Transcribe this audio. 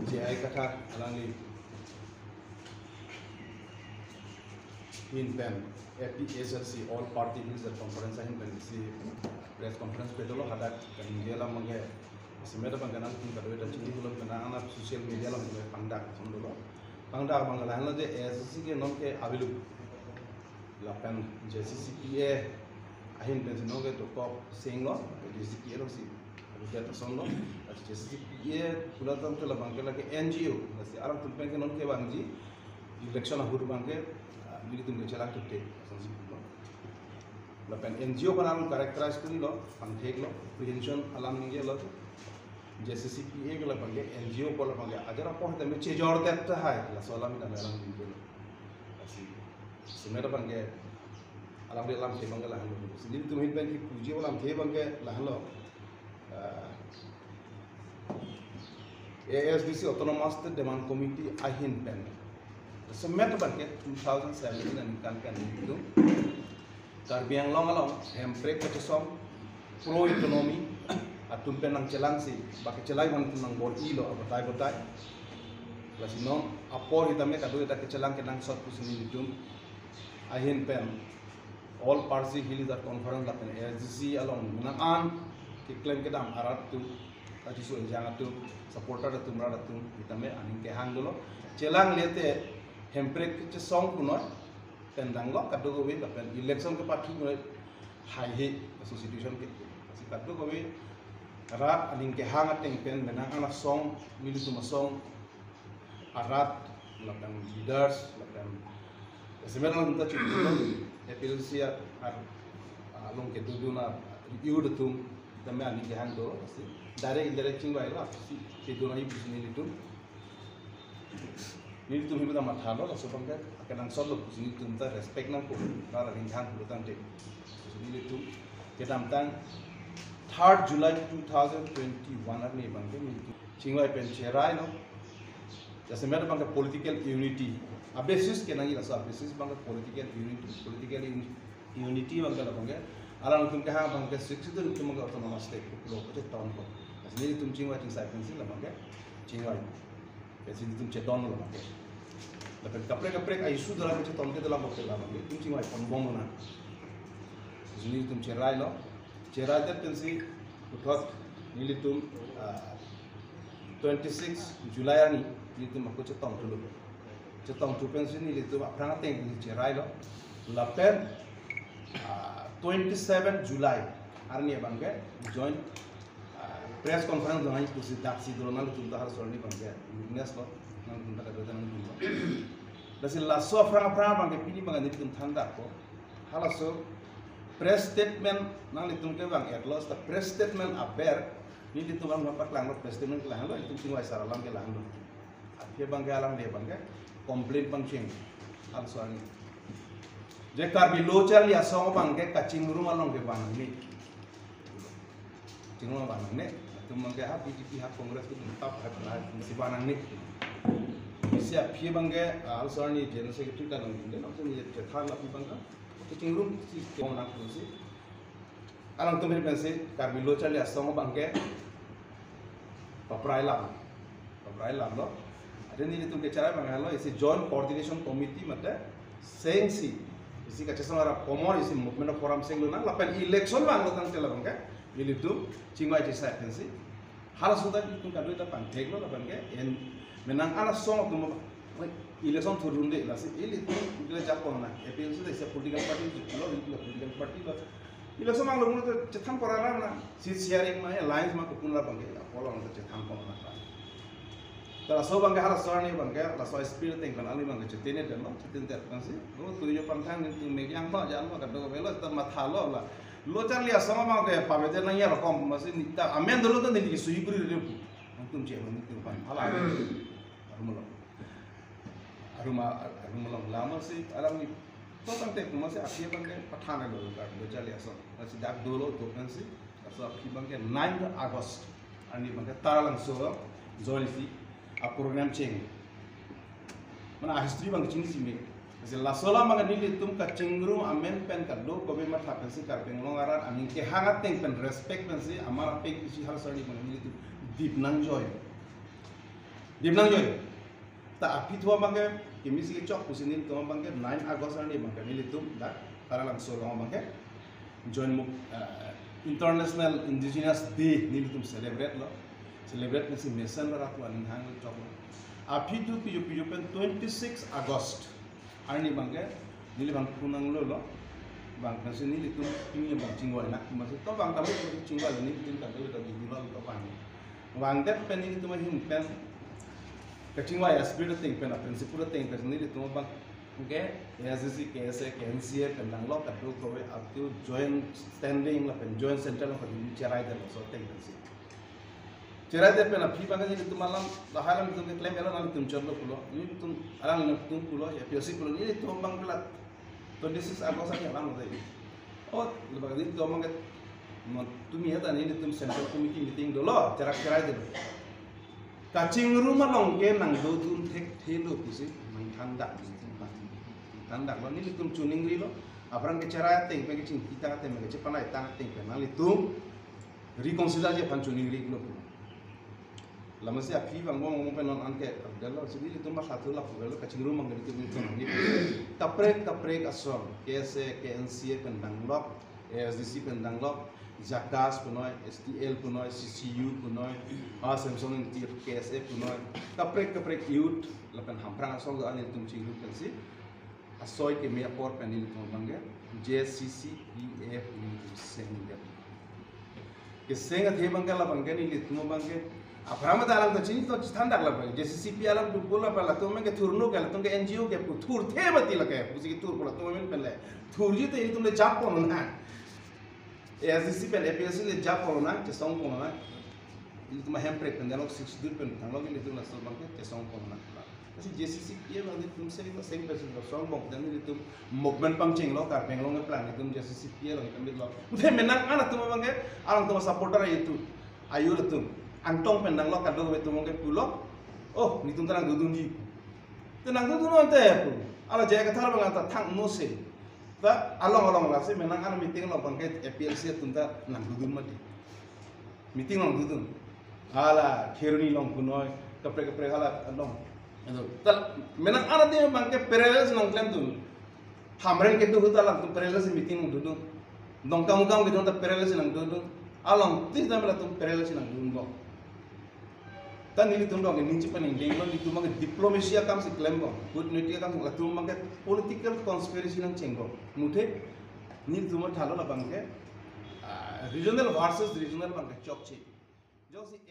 JI kata alangi in pen APSLC all party leaders conference in pen si press conference pedolo hadak kan dia la mangge semeda panganan kun kado eta chini bulan panana social media la mangge pandak sondolo pandak mangala hanlo je ASC ke non ke available la pen JCCPA ahin pen no ke to pop singo JCCPA lo si kita sondo JCCPA pulatan to la mangge la ke NGO si alam tu pen ke non ke bangji election ahur bangge ini tuh jalan tuh deh, sanksi lo. Lapan NGO kan alam karakteris kuni lo, pantek lo, prevention alam nih lo. JCCPA kalau panggil NGO kalau panggil ajar apa kita macam jauh terta hai, lah soalan kita alam nih lo. Asi, sebenarnya panggil alam dia alam ke panggil lah lo. Sendiri tuh mungkin panggil puji alam ke panggil lah lo. ASDC Autonomous Demand Committee ahin pen. Semet bangke 2017 dan kan itu karbiang long hempre ketesom pro ekonomi atun penang celang si pakai celai man tunang bor ilo batai lasino apor hitame kado eta kecelang kenang sot kusini itu ahin pen all party hilis at conference lapen ASDC along menang ke klaim kedam arat tu tadi so jangan tu supporter tu merada tu hitame aning ke hang dulu celang liate hempre ke song kuno pendanglo kado gowe kapan election ke parti mulai high hit institution ke si kado gowe arat aning ke hangat teng pen menang anak song milu tuma song arat lakan leaders lakan sebenarnya kita cukup epilsia along ke duduna iudatum tame aning ke hang do si direct indirect cingwai lah si duduna ibu sini itu ini tuh hiburan matalo, langsung bangga akan solo sini tuh kita respect nangku, karena ringan bulan dek. Ini tuh kita tentang 3rd July 2021 ni bangga ini cingwai pencerai no. Jadi mereka bangga political unity. Abesis kenangi lah, abesis bangga political unity bangga lah bangga. Alam tuh kah bangga six itu tuh bangga autonomous state, pulau kecil tahun kok. Jadi tuh cingwai cingwai pensil lah bangga, cingwai. Jadi itu cedon lah bangga. Tapi kaprek isu dalam macam tahun ke dalam waktu lama, itu cuma pembom mana. Jadi itu cerai lo, cerai itu pensi, betul, ini itu 26 Julai ni, itu makku cetong dulu. Cetong tu pensi ni itu apa yang cerai lo, lapen 27 Julai, hari ni bangga, join press conference dengan itu si taksi dulu nanti tu dah harus orangnya bangga, Ignas lo. Nang tunta kada tanang dulu. Dasi laso franga bangke pini bangke ditun tanda ko. Halaso press statement nang ditun ke bang eklos ta press statement aber ni ditun bang bapak lang press statement lang lo itu tingwai saralam ke lang lo. Apia bangke alam dia bangke complaint pangching. Halaso ani. Je karbi lochar ya song bangke kacing rumah long ke bang ni. Cingro bang ni. Tu bangke ha BJP ha Kongres tu tetap ha si bang ni. Isi apia bangga also ni general secretary kan ni also ni cekhan api bangga cing room si kong nak si alang tu pense karbi lochal ya song bangga paprai lam lo ada ni tu ke cara bangga lo isi joint coordination committee mata seng si isi ka cesang ara komor isi movement forum seng lo na lapan election bang lo tang tela bangga ini tu cingwai cesa pense hal sudah itu kado itu pantek lo bangga menang anak song tu election turunde lah si ini tu kita Jepun na EPL sudah siap political party lo political party lo election mang lo mula cetam korang na si sharing mah lines mah kupun lah bangga pola mula cetam korang na kalau so bangga harus soal ni bangga lah so spirit yang kan ali bangga cetine dan lo cetin tiap kan si lo tujuh pantang ni megang lo jangan lo kata lo kita mathalo lah lo cari lihat sama bangga pameter nang ya rokom masih nita amen dulu tu ni kisui beri dia antum cek ni tu pan halah rumah lama sih alam ni total tek masih akhir bangke patana dulu kan bejali asal masih dak dulu tu kan sih asal akhir bangke 9 August ani bangke taralang so zolisi a program cheng mana history bangke chini sih me masih lasola bangke ni tum ka cengru amen pen ka do ko be matha pen sih kar pen longaran amin ke hangat teng pen respect pen sih amara pek isi hal sari bangke ni tu deep nang joy dimnang joy ta api thua bangke kimisi chok pusinil to bangke 9 August ani bangke militum da paralang so long bangke join muk International Indigenous Day nilitum celebrate nasi mesan la ratu aning hang chok api tu piyu pen 26 August ani bangke nili bang kunang lo bang nasi nilitum pingnya bang cingwal nak masih to bang tamu cingwal ni tin tak boleh di luar to bang det pen nilitum hin pen kacingwa ya spirit ting pen principle ting pen nilitum bang okay SSC KSA KNCA pendang lo kadu kowe up to joint standing la pen joint center la pen cerai dan so ting pensi cerai de pen api bang ni tum malam halam tum claim elo nang tum chorlo pulo ni tum alang tum pulo ya POC pulo ni tum bang pelat 26 August ani alang dai oh lebag din tum bang tumi ya tani tum central committee meeting dolo cerai de kacing rumah long ke nang do tum thek thelo pusi mang tanda lo ni tum tuning ri lo aprang ke cerai ting pe cing kita te me ke panai tang ting pe nang tum reconsider je pan tuning ri lo lama si api bang ngomong pe non anke dalo sidi tum ba satu la lo kacing rumah ngari tum ni kaprek asol KSA KNCA pendang lo SDC pendang lo Jakas punoi, STL punoi, CCU punoi, Samsung KSA punoi, kaprek youth, lapan hamprang asal doan itu mungkin pensi, asoy ke meja por penil itu bangga, JCC EF itu sengga, kesengat he bangga la bangga ni itu bangga, apa tak alam tu cini tu standar lah bangga, JCC pi alam tu bola pala tu bangga turno ke, tu bangga NGO ke, tur the mati lah ke, pusi tur bola tu bangga pala, tur je tu itu le Japon na. SDC pen APSC le jab corona ke song corona itu mah hemprek pen dalok 6 dur pen tanglo ini itu nasol bangke ke song corona kasi JCC dia bang itu sering sering person song bok dan itu movement pangcing lo kar peng lo nge plan itu JCC dia lo kami lo udah menang anak tu bangke alang tu supporter itu ayu itu antong pen dang lo kado betu bangke pulo oh ni tu terang dudung di tenang tu no ante aku ala jaya kathar bang ata thang no se ta along lah sih menang kan meeting lo bangke APLC tunta nang dudun mati meeting long dudun ala kheruni long punoi kapre ala along itu tal menang ana dia bangke pereles nang claim tu hamren ke tu hutala tu pereles meeting dudun dong kamu gitu ta pereles nang dudun along tis damela tu pereles nang dudun tan ini tuh dong ini cipan ini lo itu mungkin diplomasi akam si klaim bang, good niti akam lah tuh mungkin political conspiracy nang cenggo, mute ini tuh mau thalo lah bang ke regional versus regional bang ke chok sih, jauh si